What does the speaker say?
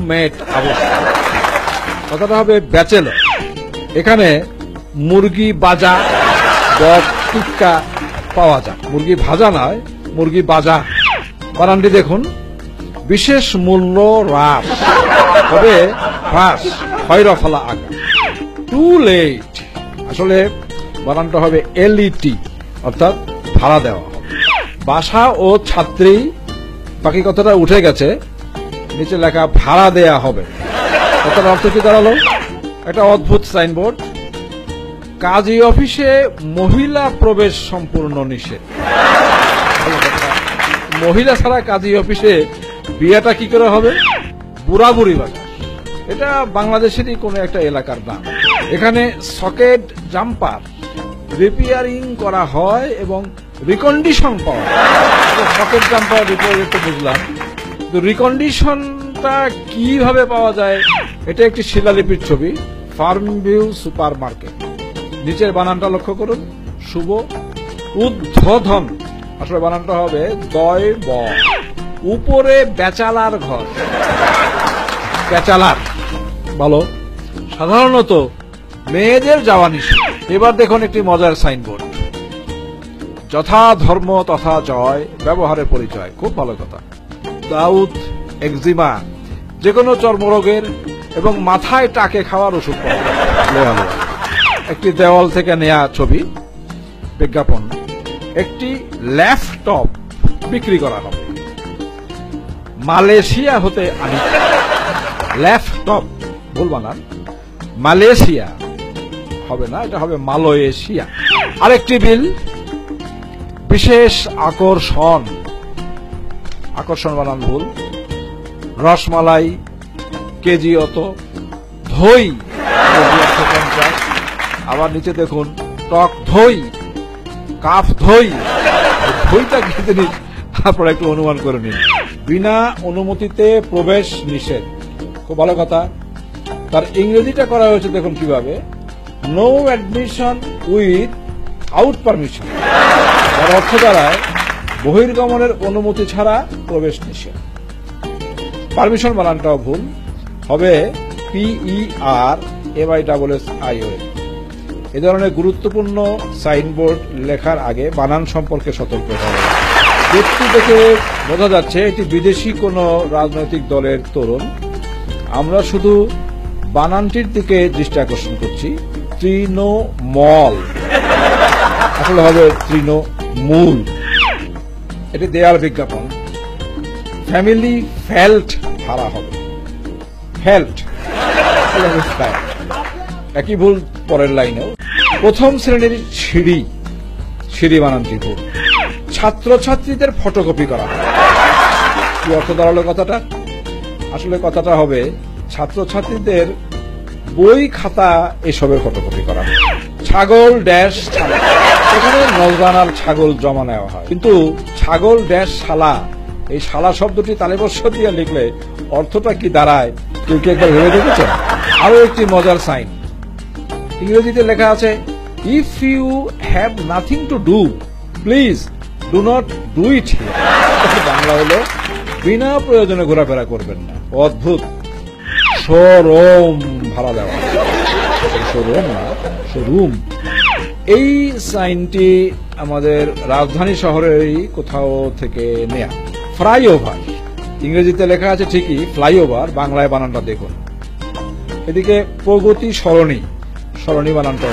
Roommate আবাসিক। কথাটা হবে ব্যাচেলর। এখানে মুরগি বাজা বক টিক্কা পাওয়া যায়। মুরগি ভাজা নয়, মুরগি বাজা। বানানটি দেখুন, বিশেষ মূল্য হ্রাস, তবে হ্রাস খয়রফলা আগা। টু লেট, আসলে বানানটা হবে এলইটি, অর্থাৎ ভাড়া দেওয়া হবে। বাসা ও ছাত্রী, বাকি কথাটা উঠে গেছে, নিচে লেখা ভাড়া দেয়া হবে। কথার অর্থ কি দাঁড়ালো? একটা অদ্ভুত সাইনবোর্ড, কাজী অফিসে মহিলা প্রবেশ সম্পূর্ণ নিষেধ। মহিলা ছাড়া কাজী অফিসে বিয়েটা কি করে হবে? বুড়াবুড়ি বাজার। এটা বাংলাদেশেরই কোন একটা এলাকার নাম। এখানে সকেট জাম্পার রিপেয়ারিং করা হয় এবং রিকন্ডিশন পাওয়া যায়। সকেট জাম্পার রিপেয়ারিং তো বুঝলাম, তো রিকন্ডিশনটা কিভাবে পাওয়া যায়? এটা একটি শিলালিপির ছবি, ফার্ম ভিউ সুপার মার্কেট। নিচের বানানটা লক্ষ্য করুন, শুভ উদ্বোধন, আসলে বানানটা হবে দয় ব। উপরে বেচালার ঘর, বেচালার ভালো। সাধারণত মেয়েদের যাওয়া নিষেধ। এবার দেখুন একটি মজার সাইনবোর্ড, যথা ধর্ম তথা জয়, ব্যবহারের পরিচয়। খুব ভালো কথা। দাউদ একজিমা, যে কোনো চর্মরোগের এবং মাথায় টাকে খাওয়ার ওষুধ পাওয়া যায়। একটি দেওয়াল থেকে নেয়া ছবি, বিজ্ঞাপন, একটি ল্যাপটপ বিক্রি করা হবে। মালয়েশিয়া হতে আনি ল্যাপটপ, ভুল বানান, মালয়েশিয়া হবে না, এটা হবে মালয়েশিয়া। আরেকটি বিল, বিশেষ আকর্ষণ, আকর্ষণ বানান ভুল, রসমালাই কেজি অত, দই 150। আবার নিচে দেখুন টক দই, কাফ দই, দইটা কি জিনিস আপনারা একটু অনুমান করে নিন। বিনা অনুমতিতে প্রবেশ নিষেধ, খুব ভালো কথা। তার ইংরেজিটা করা হয়েছে দেখুন কিভাবে, no admission without permission. তার অর্থ দ্বারায় বহির্গমনের অনুমতি ছাড়া প্রবেশ নিষেধ। পারমিশন বানানটাও ভুল, হবে PERMISSION। এ ধরনের গুরুত্বপূর্ণ সাইনবোর্ড লেখার আগে বানান সম্পর্কে সতর্ক হওয়া। ব্যক্তি দেখে বোঝা যাচ্ছে এটি বিদেশি কোন রাজনৈতিক দলের তরুণ। আমরা শুধু বানানটির দিকে দৃষ্টি আকর্ষণ করছি। তৃণমূল, আসলে হবে তৃণমূল। এটি দেয়ার বিজ্ঞাপন। ফ্যামিলি ফেল্ট ভাড়া হবে, ফেল্ট, একই ভুল পরের লাইনেও। প্রথম শ্রেণীর সিঁড়ি, সিঁড়ি বানানটি ভুল। ছাত্রছাত্রীদের ফটোকপি করা হবে। কি অর্থ দাঁড়ালো কথাটা? আসলে কথাটা হবে ছাত্রছাত্রীদের বই খাতা এসবের ফটোকপি করা হবে। ছাগল ড্যাশ ছালা, এখানে নজরানার ছাগল জমা নেওয়া হয়, কিন্তু ছাগল ড্যাশ শালা, এই শালা শব্দটি তালিবর্ষ দিয়ে লিখলে অর্থটা কি দাঁড়ায় কেউ কি একবার ভেবে দেখেছেন? আরো একটি মজার সাইন, ইংরেজিতে লেখা আছে, if you have nothing to do please do not do it. Bangla হলো বিনা প্রয়োজনে ঘোরাফেরা করবেন না। অদ্ভুত। শোরুম ভাড়া দেওয়া, শোরুম না, শোরুম। এই সাইনটি আমাদের রাজধানী শহরেরই কোথাও থেকে নেয়া। ফ্লাইওভার, ইংরেজিতে লেখা আছে ঠিকই ফ্লাইওভার, বাংলায় বানানটা দেখুন। এদিকে প্রগতি সরণি, সরণি বানানটা